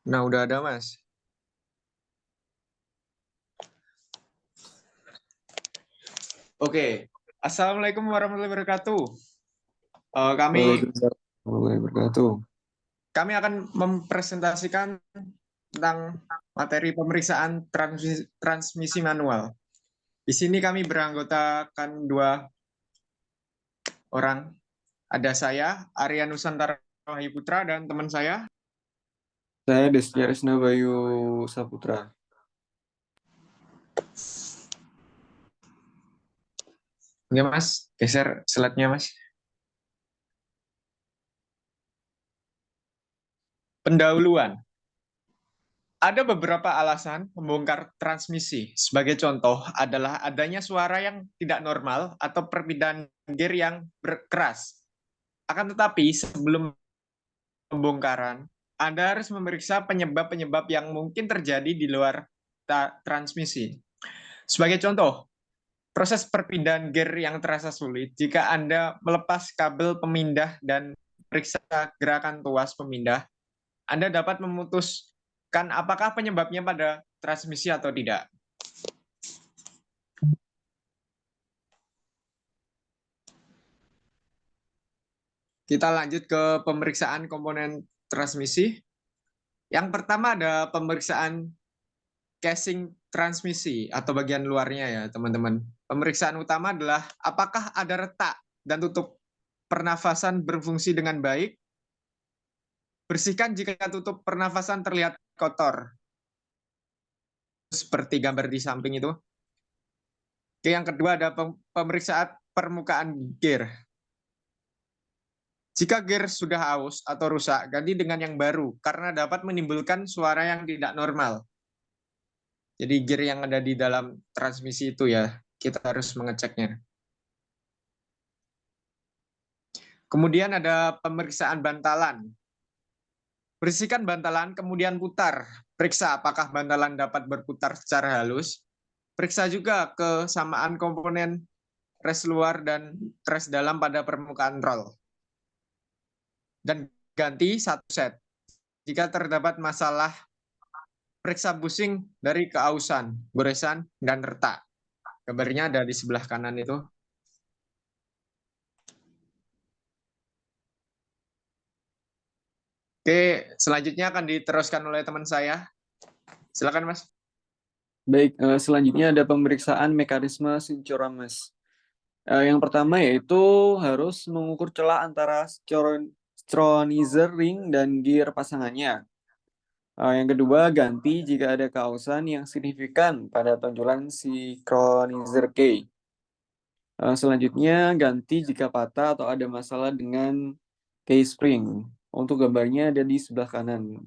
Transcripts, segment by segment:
Nah, udah ada, Mas. Oke. Assalamualaikum warahmatullahi wabarakatuh. Eh, kami Waalaikumsalam warahmatullahi wabarakatuh. kami akan mempresentasikan tentang materi pemeriksaan transmisi manual. Di sini kami beranggotakan dua orang. Ada saya, Arya Nusantara Wahyu Putra, dan teman saya. Saya Desti Arisna Bayu Saputra. Oke, Mas. Geser slide-nya, Mas. Pendahuluan. Ada beberapa alasan membongkar transmisi. Sebagai contoh adalah adanya suara yang tidak normal atau perpindahan gear yang keras. Akan tetapi sebelum pembongkaran, Anda harus memeriksa penyebab-penyebab yang mungkin terjadi di luar transmisi. Sebagai contoh, proses perpindahan gear yang terasa sulit jika Anda melepas kabel pemindah dan periksa gerakan tuas pemindah, Anda dapat memutuskan apakah penyebabnya pada transmisi atau tidak. Kita lanjut ke pemeriksaan komponen transmisi. Yang pertama ada pemeriksaan casing transmisi atau bagian luarnya ya, teman-teman. Pemeriksaan utama adalah apakah ada retak dan tutup pernafasan berfungsi dengan baik. Bersihkan jika tutup pernafasan terlihat kotor, seperti gambar di samping itu. Oke, yang kedua ada pemeriksaan permukaan gear. Jika gear sudah aus atau rusak, ganti dengan yang baru karena dapat menimbulkan suara yang tidak normal. Jadi gear yang ada di dalam transmisi itu ya, kita harus mengeceknya. Kemudian ada pemeriksaan bantalan. Bersihkan bantalan, kemudian putar. Periksa apakah bantalan dapat berputar secara halus. Periksa juga kesamaan komponen res luar dan res dalam pada permukaan roll. Dan ganti satu set. Jika terdapat masalah, periksa bushing dari keausan, goresan, dan retak. Gambarnya ada di sebelah kanan itu. Oke, selanjutnya akan diteruskan oleh teman saya. Silakan, Mas. Baik, selanjutnya ada pemeriksaan mekanisme sinkronis. Yang pertama yaitu harus mengukur celah antara stronizer ring dan gear pasangannya. Yang kedua, ganti jika ada keausan yang signifikan pada tonjolan synchronizer key. Selanjutnya, ganti jika patah atau ada masalah dengan key spring. Untuk gambarnya ada di sebelah kanan.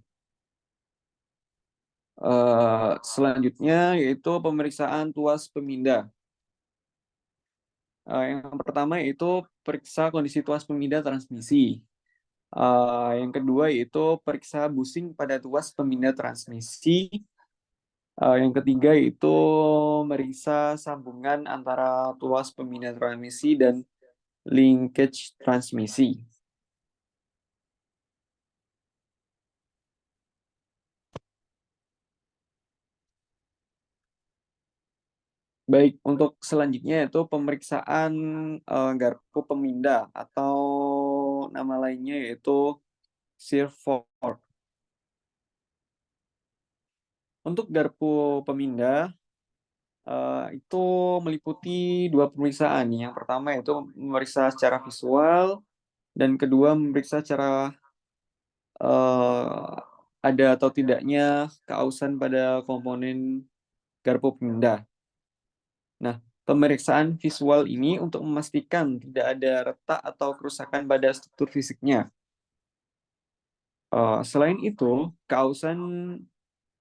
Selanjutnya yaitu pemeriksaan tuas pemindah. Yang pertama yaitu periksa kondisi tuas pemindah transmisi. Yang kedua yaitu periksa bushing pada tuas pemindah transmisi. Yang ketiga yaitu meriksa sambungan antara tuas pemindah transmisi dan linkage transmisi. Baik, untuk selanjutnya itu pemeriksaan garpu pemindah atau nama lainnya yaitu Searfork. Untuk garpu pemindah itu meliputi dua pemeriksaan. Yang pertama itu memeriksa secara visual dan kedua memeriksa secara eh, ada atau tidaknya keausan pada komponen garpu pemindah. Nah, pemeriksaan visual ini untuk memastikan tidak ada retak atau kerusakan pada struktur fisiknya. Selain itu, keausan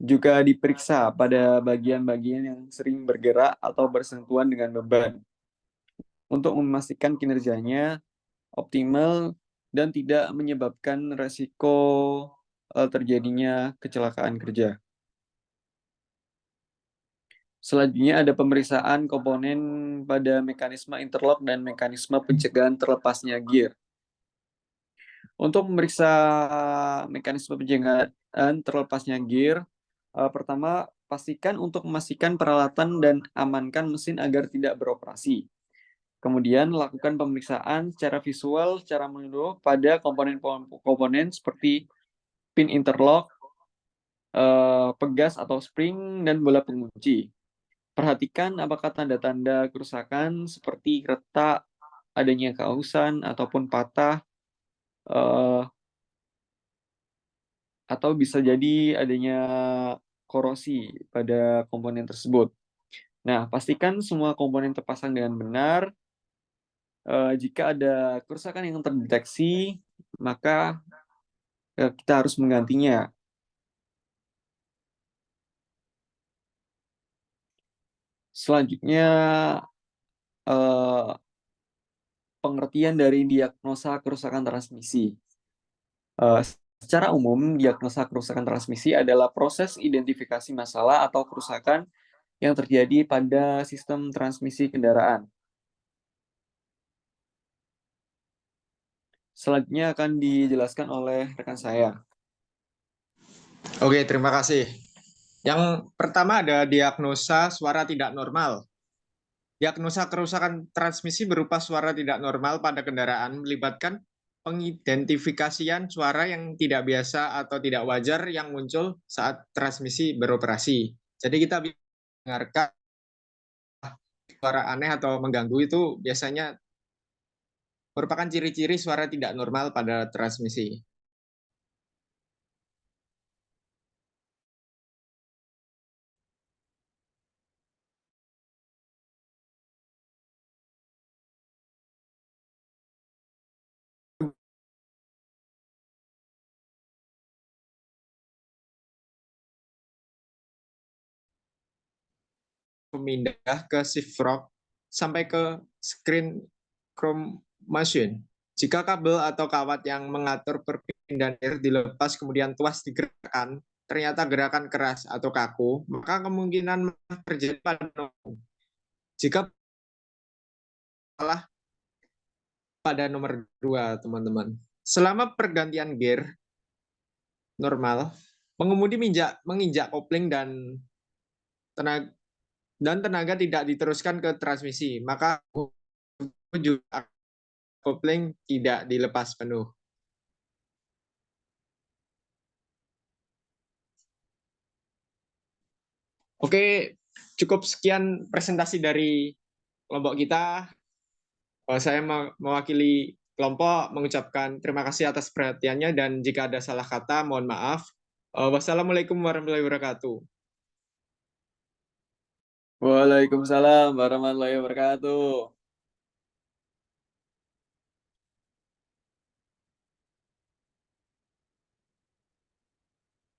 juga diperiksa pada bagian-bagian yang sering bergerak atau bersentuhan dengan beban untuk memastikan kinerjanya optimal dan tidak menyebabkan resiko terjadinya kecelakaan kerja. Selanjutnya ada pemeriksaan komponen pada mekanisme interlock dan mekanisme pencegahan terlepasnya gear. Untuk memeriksa mekanisme penjagaan terlepasnya gear, pertama pastikan untuk memastikan peralatan dan amankan mesin agar tidak beroperasi. Kemudian lakukan pemeriksaan secara visual secara menyeluruh pada komponen-komponen seperti pin interlock, pegas atau spring, dan bola pengunci. Perhatikan apakah tanda-tanda kerusakan seperti retak, adanya keausan, ataupun patah, eh, atau bisa jadi adanya korosi pada komponen tersebut. Nah, pastikan semua komponen terpasang dengan benar. Jika ada kerusakan yang terdeteksi, maka kita harus menggantinya. Selanjutnya, eh, pengertian dari diagnosa kerusakan transmisi. Eh, Secara umum, diagnosa kerusakan transmisi adalah proses identifikasi masalah atau kerusakan yang terjadi pada sistem transmisi kendaraan. Selanjutnya akan dijelaskan oleh rekan saya. Oke, terima kasih. Yang pertama ada diagnosa suara tidak normal. Diagnosa kerusakan transmisi berupa suara tidak normal pada kendaraan melibatkan pengidentifikasian suara yang tidak biasa atau tidak wajar yang muncul saat transmisi beroperasi. Jadi kita dengarkan suara aneh atau mengganggu itu biasanya merupakan ciri-ciri suara tidak normal pada transmisi. Memindah ke shift frog sampai ke screen chrome machine. Jika kabel atau kawat yang mengatur perpindahan air dilepas kemudian tuas digerakkan, ternyata gerakan keras atau kaku, maka kemungkinan terjadi pada nomor. Jika salah pada nomor 2, teman-teman. Selama pergantian gear normal, pengemudi menginjak kopling dan tenaga tidak diteruskan ke transmisi, maka juga kopling tidak dilepas penuh. Oke, cukup sekian presentasi dari kelompok kita. Saya mewakili kelompok mengucapkan terima kasih atas perhatiannya dan jika ada salah kata mohon maaf. Wassalamualaikum warahmatullahi wabarakatuh. Waalaikumsalam warahmatullahi wabarakatuh.